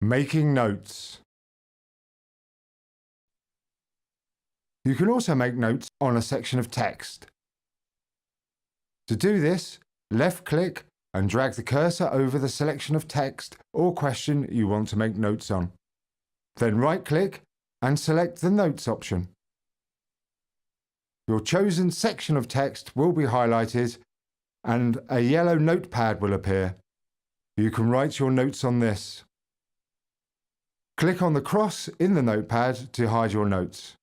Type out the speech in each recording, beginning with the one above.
Making notes. You can also make notes on a section of text. To do this, left-click and drag the cursor over the selection of text or question you want to make notes on. Then right-click and select the Notes option. Your chosen section of text will be highlighted and a yellow notepad will appear. You can write your notes on this. Click on the cross in the notepad to hide your notes.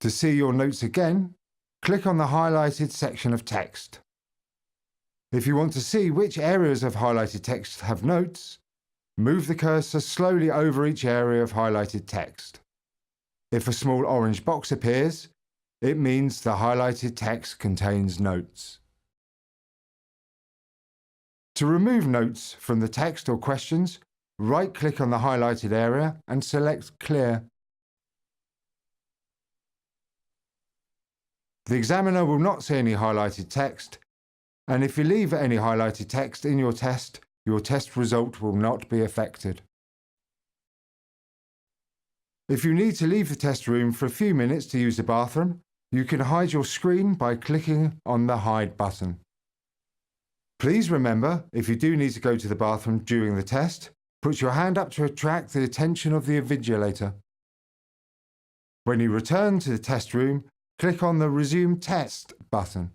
To see your notes again, click on the highlighted section of text. If you want to see which areas of highlighted text have notes, move the cursor slowly over each area of highlighted text. If a small orange box appears, it means the highlighted text contains notes. To remove notes from the text or questions, right-click on the highlighted area and select Clear. The examiner will not see any highlighted text, and if you leave any highlighted text in your test result will not be affected. If you need to leave the test room for a few minutes to use the bathroom, you can hide your screen by clicking on the Hide button. Please remember, if you do need to go to the bathroom during the test, put your hand up to attract the attention of the invigilator. When you return to the test room, click on the Resume Test button.